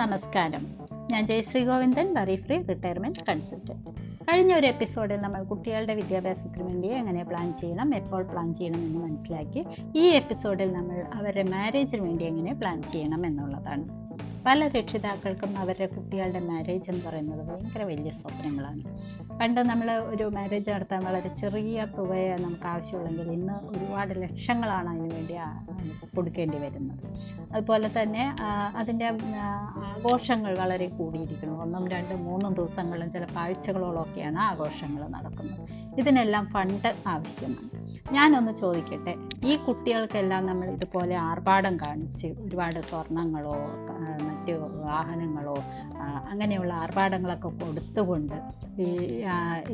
നമസ്കാരം. ഞാൻ Jayashree Govindan, worry free retirement consultant. കഴിഞ്ഞ ഒരു എപ്പിസോഡിൽ നമ്മൾ കുട്ടികളുടെ വിദ്യാഭ്യാസത്തിന് വേണ്ടി എങ്ങനെ പ്ലാൻ ചെയ്യണം, എപ്പോൾ പ്ലാൻ ചെയ്യണം എന്ന് മനസ്സിലാക്കി. ഈ എപ്പിസോഡിൽ നമ്മൾ അവരുടെ മാരേജിന് വേണ്ടി എങ്ങനെ പ്ലാൻ ചെയ്യണം എന്നുള്ളതാണ്. പല രക്ഷിതാക്കൾക്കും അവരുടെ കുട്ടികളുടെ മാരേജ് എന്ന് പറയുന്നത് ഭയങ്കര വലിയ സ്വപ്നങ്ങളാണ്. പണ്ട് നമ്മൾ ഒരു മാരേജ് നടത്താൻ വളരെ ചെറിയ തുകയെ നമുക്ക് ആവശ്യമുള്ളെങ്കിൽ ഇന്ന് ഒരുപാട് ലക്ഷങ്ങളാണ് അതിന് വേണ്ടി കൊടുക്കേണ്ടി വരുന്നത്. അതുപോലെ തന്നെ അതിൻ്റെ ആഘോഷങ്ങൾ വളരെ കൂടിയിരിക്കുന്നു. 1, 2, 3 ദിവസങ്ങളും ചിലപ്പോൾ ആഴ്ചകളോളമൊക്കെയാണ് ആഘോഷങ്ങൾ നടക്കുന്നത്. ഇതിനെല്ലാം ഫണ്ട് ആവശ്യമാണ്. ഞാനൊന്ന് ചോദിക്കട്ടെ, ഈ കുട്ടികൾക്കെല്ലാം നമ്മൾ ഇതുപോലെ ആർഭാടം കാണിച്ച് ഒരുപാട് സ്വർണങ്ങളോ മറ്റ് വാഹനങ്ങളോ അങ്ങനെയുള്ള ആർഭാടങ്ങളൊക്കെ കൊടുത്തുകൊണ്ട്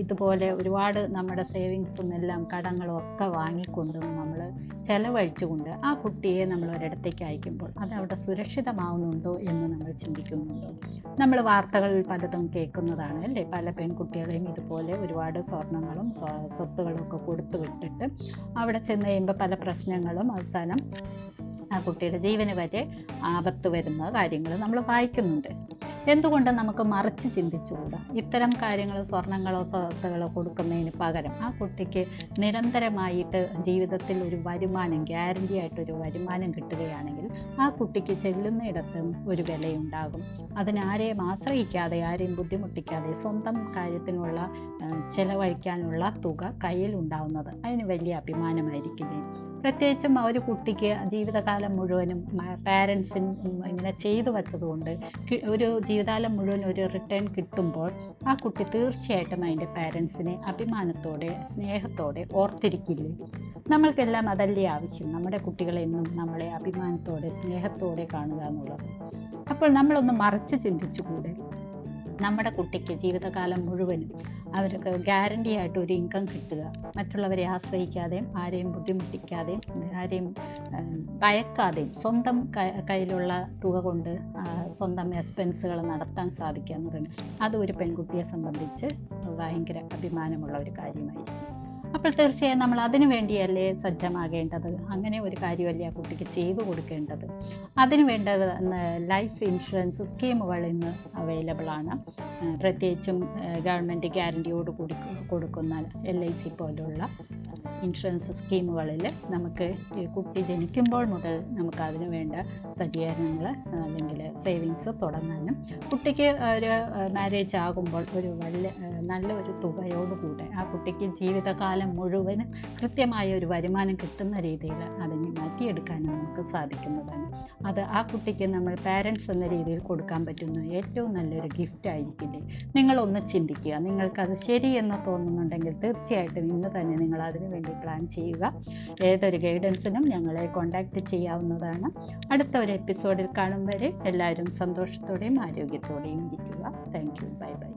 ഇതുപോലെ ഒരുപാട് നമ്മുടെ സേവിങ്സും എല്ലാം കടങ്ങളും ഒക്കെ വാങ്ങിക്കൊണ്ടും നമ്മൾ ചെലവഴിച്ചുകൊണ്ട് ആ കുട്ടിയെ നമ്മൾ ഒരിടത്തേക്ക് അയക്കുമ്പോൾ അത് അവിടെ സുരക്ഷിതമാവുന്നുണ്ടോ എന്ന് നമ്മൾ ചിന്തിക്കുന്നുണ്ടോ? നമ്മൾ വാർത്തകളിൽ പലതും കേൾക്കുന്നതാണ് അല്ലേ? പല പെൺകുട്ടികളെയും ഇതുപോലെ ഒരുപാട് സ്വർണങ്ങളും സ്വത്തുകളും ഒക്കെ കൊടുത്തു വിട്ടിട്ട് അവിടെ ചെന്ന് കഴിയുമ്പോൾ പല പ്രശ്നങ്ങളും അവസാനം ആ കുട്ടിയുടെ ജീവന് വരെ ആപത്ത് വരുന്ന കാര്യങ്ങൾ നമ്മൾ വായിക്കുന്നുണ്ട്. എന്തുകൊണ്ട് നമുക്ക് മറിച്ച് ചിന്തിച്ചുകൂടാ? ഇത്തരം കാര്യങ്ങൾ, സ്വർണങ്ങളോ സ്വത്തുകളോ കൊടുക്കുന്നതിന് പകരം ആ കുട്ടിക്ക് നിരന്തരമായിട്ട് ജീവിതത്തിൽ ഒരു വരുമാനം, ഗ്യാരണ്ടി ആയിട്ടൊരു വരുമാനം കിട്ടുകയാണെങ്കിൽ ആ കുട്ടിക്ക് ചെല്ലുന്നിടത്തും ഒരു വിലയുണ്ടാകും. അതിനാരെയും ആശ്രയിക്കാതെ, ആരെയും ബുദ്ധിമുട്ടിക്കാതെ സ്വന്തം കാര്യത്തിനുള്ള ചെലവഴിക്കാനുള്ള തുക കയ്യിൽ ഉണ്ടാവുന്നത് അതിന് വലിയ അഭിമാനമായിരിക്കില്ലേ? പ്രത്യേകിച്ചും ഒരു കുട്ടിക്ക് ജീവിതകാലം മുഴുവനും പാരൻസിന് ഇങ്ങനെ ചെയ്തു വച്ചതുകൊണ്ട് ഒരു ജീവിതകാലം മുഴുവൻ ഒരു റിട്ടേൺ കിട്ടുമ്പോൾ ആ കുട്ടി തീർച്ചയായിട്ടും അതിൻ്റെ പാരൻസിനെ അഭിമാനത്തോടെ സ്നേഹത്തോടെ ഓർത്തിരിക്കില്ലേ? നമ്മൾക്കെല്ലാം അതല്ലേ ആവശ്യം? നമ്മുടെ കുട്ടികളെ എന്നും നമ്മളെ അഭിമാനത്തോടെ സ്നേഹത്തോടെ കാണുക എന്നുള്ളത്. അപ്പോൾ നമ്മളൊന്ന് മറിച്ച് ചിന്തിച്ചുകൂടെ? നമ്മുടെ കുട്ടിക്ക് ജീവിതകാലം മുഴുവനും അവർക്ക് ഗ്യാരണ്ടി ആയിട്ട് ഒരു ഇൻകം കിട്ടുക, മറ്റുള്ളവരെ ആശ്രയിക്കാതെയും ആരെയും ബുദ്ധിമുട്ടിക്കാതെയും ആരെയും ഭയക്കാതെയും സ്വന്തം കയ്യിലുള്ള തുക കൊണ്ട് സ്വന്തം എക്സ്പെൻസുകൾ നടത്താൻ സാധിക്കുക എന്ന് പറയുന്നത് അത് ഒരു പെൺകുട്ടിയെ സംബന്ധിച്ച് ഭയങ്കര അഭിമാനമുള്ള ഒരു കാര്യമായിരിക്കും. അപ്പോൾ തീർച്ചയായും നമ്മൾ അതിനു വേണ്ടിയല്ലേ സജ്ജമാകേണ്ടത്? അങ്ങനെ ഒരു കാര്യമല്ലേ ആ കുട്ടിക്ക് ചെയ്തു കൊടുക്കേണ്ടത്? അതിനു വേണ്ടത് ലൈഫ് ഇൻഷുറൻസ് സ്കീമുകൾ ഇന്ന് അവൈലബിൾ ആണ്. പ്രത്യേകിച്ചും ഗവൺമെൻറ് ഗ്യാരണ്ടിയോട് കൂടി കൊടുക്കുന്ന LIC പോലുള്ള ഇൻഷുറൻസ് സ്കീമുകളിൽ നമുക്ക് കുട്ടി ജനിക്കുമ്പോൾ മുതൽ നമുക്ക് അതിന് വേണ്ട സജ്ജീകരണങ്ങൾ അല്ലെങ്കിൽ സേവിങ്സ് തുടങ്ങാനും കുട്ടിക്ക് ഒരു മാരേജ് ആകുമ്പോൾ ഒരു നല്ലൊരു തുകയോടുകൂടെ ആ കുട്ടിക്ക് ജീവിതകാലം മുഴുവനും കൃത്യമായ ഒരു വരുമാനം കിട്ടുന്ന രീതിയിൽ അതിനെ മാറ്റിയെടുക്കാനും നമുക്ക് സാധിക്കുന്നതാണ്. അത് ആ കുട്ടിക്ക് നമ്മൾ പാരൻസ് എന്ന രീതിയിൽ കൊടുക്കാൻ പറ്റുന്ന ഏറ്റവും നല്ലൊരു ഗിഫ്റ്റ് ആയിരിക്കില്ലേ? നിങ്ങളൊന്ന് ചിന്തിക്കുക. നിങ്ങൾക്കത് ശരിയെന്ന് തോന്നുന്നുണ്ടെങ്കിൽ തീർച്ചയായിട്ടും ഇന്ന് തന്നെ നിങ്ങൾ അതിനു വേണ്ടി പ്ലാൻ ചെയ്യുക. ഏതൊരു ഗൈഡൻസിനും ഞങ്ങളെ കോൺടാക്റ്റ് ചെയ്യാവുന്നതാണ്. അടുത്ത ഒരു എപ്പിസോഡിൽ കാണും വരെ എല്ലാവരും സന്തോഷത്തോടെയും ആരോഗ്യത്തോടെയും ഇരിക്കുക. Thank you. Bye bye.